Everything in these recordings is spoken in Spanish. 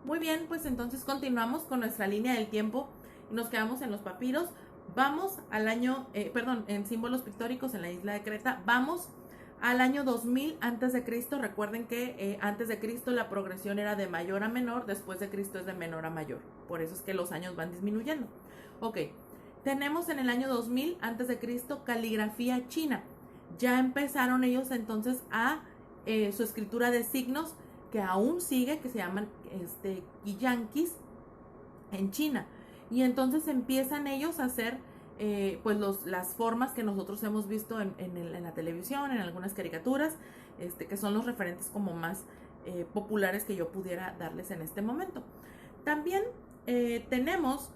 Muy bien, pues entonces continuamos con nuestra línea del tiempo y nos quedamos en los papiros. Vamos al año, en símbolos pictóricos en la isla de Creta. Vamos al año 2000 antes de Cristo. Recuerden que antes de Cristo la progresión era de mayor a menor, después de Cristo es de menor a mayor. Por eso es que los años van disminuyendo. Ok, tenemos en el año 2000 antes de Cristo caligrafía china. Ya empezaron ellos entonces a su escritura de signos que aún sigue, que se llaman Qiyankis en China. Y entonces empiezan ellos a hacer pues las formas que nosotros hemos visto en la televisión, en algunas caricaturas, que son los referentes como más populares que yo pudiera darles en este momento. También tenemos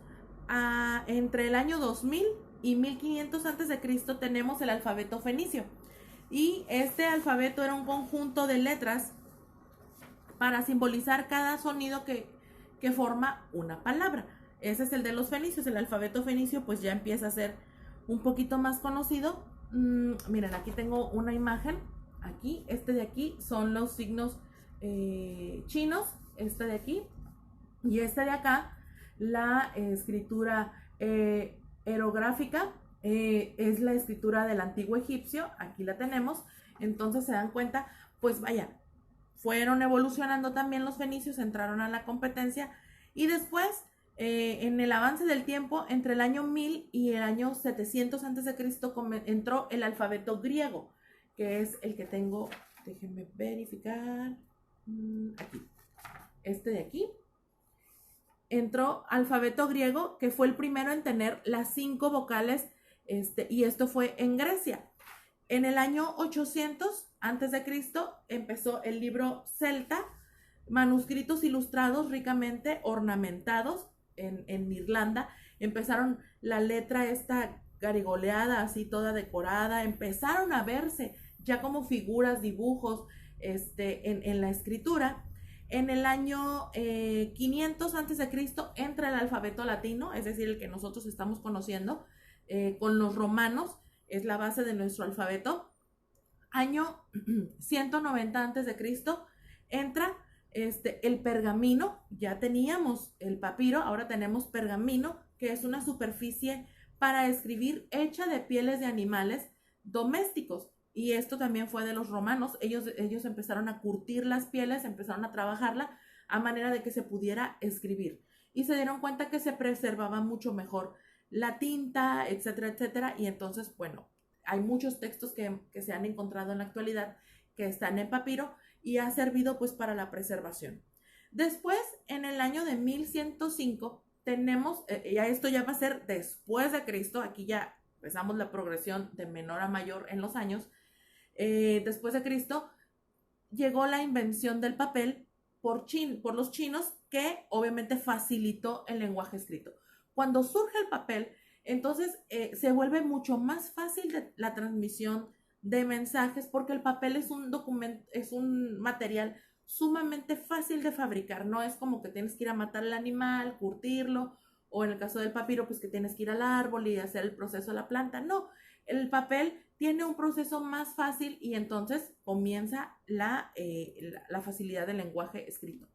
entre el año 2000 y 1500 antes de Cristo tenemos el alfabeto fenicio. Y este alfabeto era un conjunto de letras para simbolizar cada sonido que forma una palabra. Ese es el de los fenicios. El alfabeto fenicio pues ya empieza a ser un poquito más conocido. Miren, aquí tengo una imagen. Aquí, de aquí son los signos chinos. Este de aquí. Y de acá, la escritura hierográfica, es la escritura del antiguo egipcio. Aquí la tenemos. Entonces se dan cuenta, pues vaya, fueron evolucionando también los fenicios, entraron a la competencia y después, en el avance del tiempo, entre el año 1000 y el año 700 a.C., entró el alfabeto griego, que es el que tengo, déjenme verificar, aquí, de aquí. Entró alfabeto griego, que fue el primero en tener las 5 vocales, y esto fue en Grecia. En el año 800 antes de Cristo empezó el libro celta, manuscritos ilustrados ricamente ornamentados en Irlanda. Empezaron la letra esta garigoleada, así toda decorada, empezaron a verse ya como figuras, dibujos en la escritura. En el año 500 antes de Cristo entra el alfabeto latino, es decir, el que nosotros estamos conociendo, con los romanos, es la base de nuestro alfabeto. Año 190 antes de Cristo entra el pergamino. Ya teníamos el papiro, ahora tenemos pergamino, que es una superficie para escribir hecha de pieles de animales domésticos. Y esto también fue de los romanos. Ellos empezaron a curtir las pieles, empezaron a trabajarla a manera de que se pudiera escribir. Y se dieron cuenta que se preservaba mucho mejor la tinta, etcétera, etcétera. Y entonces, bueno, hay muchos textos que se han encontrado en la actualidad que están en papiro y ha servido pues para la preservación. Después, en el año de 1105, tenemos, ya esto ya va a ser después de Cristo, aquí ya empezamos la progresión de menor a mayor en los años. Después de Cristo, llegó la invención del papel por los chinos, que obviamente facilitó el lenguaje escrito. Cuando surge el papel, entonces se vuelve mucho más fácil la transmisión de mensajes, porque el papel es un documento, es un material sumamente fácil de fabricar. No es como que tienes que ir a matar al animal, curtirlo, o en el caso del papiro, pues que tienes que ir al árbol y hacer el proceso de la planta. No, el papel tiene un proceso más fácil y entonces comienza la facilidad del lenguaje escrito.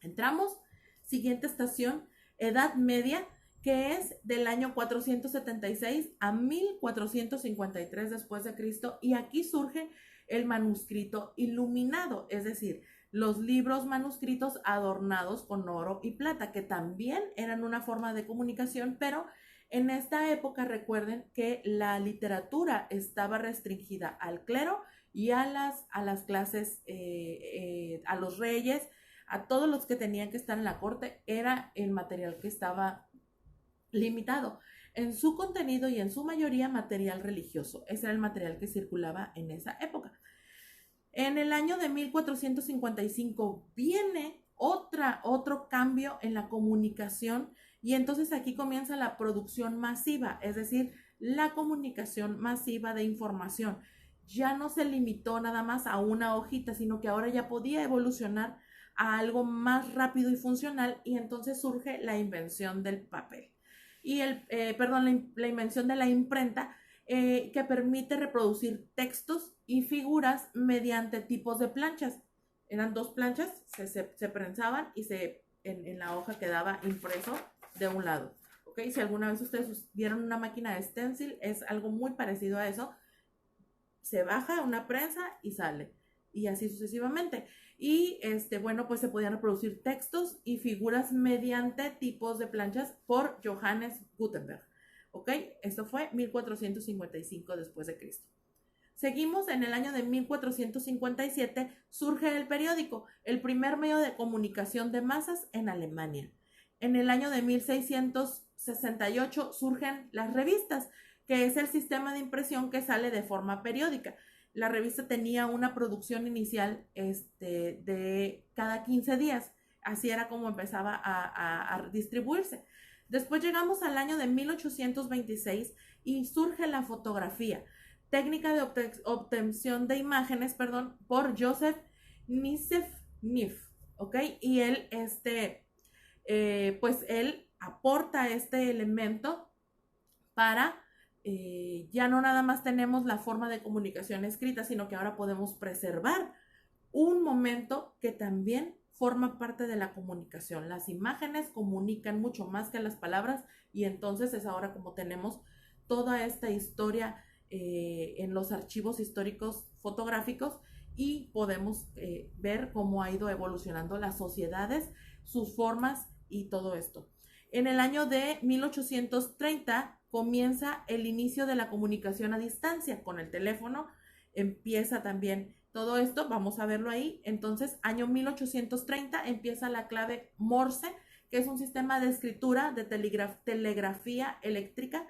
Entramos, siguiente estación, Edad Media, que es del año 476 a 1453 después de Cristo, y aquí surge el manuscrito iluminado, es decir, los libros manuscritos adornados con oro y plata, que también eran una forma de comunicación, pero en esta época recuerden que la literatura estaba restringida al clero y a las clases, a los reyes, a todos los que tenían que estar en la corte. Era el material que estaba limitado en su contenido y en su mayoría material religioso. Ese era el material que circulaba en esa época. En el año de 1455 viene otro cambio en la comunicación, y entonces aquí comienza la producción masiva, es decir, la comunicación masiva de información. Ya no se limitó nada más a una hojita, sino que ahora ya podía evolucionar a algo más rápido y funcional, y entonces surge la invención del papel. Y la invención de la imprenta, que permite reproducir textos y figuras mediante tipos de planchas. eran dos planchas, se prensaban y en la hoja quedaba impreso de un lado. ¿Ok? Si alguna vez ustedes vieron una máquina de stencil, es algo muy parecido a eso. Se baja una prensa y sale. Y así sucesivamente. Y bueno, pues se podían reproducir textos y figuras mediante tipos de planchas por Johannes Gutenberg. ¿Ok? Esto fue 1455 después de Cristo. Seguimos en el año de 1457, surge el periódico, el primer medio de comunicación de masas en Alemania. En el año de 1668 surgen las revistas, que es el sistema de impresión que sale de forma periódica. La revista tenía una producción inicial de cada 15 días. Así era como empezaba a distribuirse. Después llegamos al año de 1826 y surge la fotografía, técnica de obtención de imágenes, por Joseph Nief, ¿ok? Y él, pues él aporta este elemento para, ya no nada más tenemos la forma de comunicación escrita, sino que ahora podemos preservar un momento que también forma parte de la comunicación. Las imágenes comunican mucho más que las palabras y entonces es ahora como tenemos toda esta historia en los archivos históricos fotográficos y podemos ver cómo ha ido evolucionando las sociedades, sus formas y todo esto. En el año de 1830 comienza el inicio de la comunicación a distancia con el teléfono, empieza también todo esto, vamos a verlo ahí. Entonces, año 1830 empieza la clave Morse, que es un sistema de escritura de telegrafía eléctrica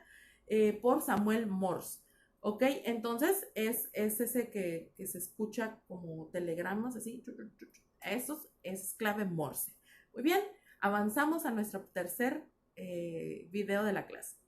por Samuel Morse. ¿Ok? Entonces, es ese que se escucha como telegramas, así. Eso es clave Morse. Muy bien, avanzamos a nuestro tercer video de la clase.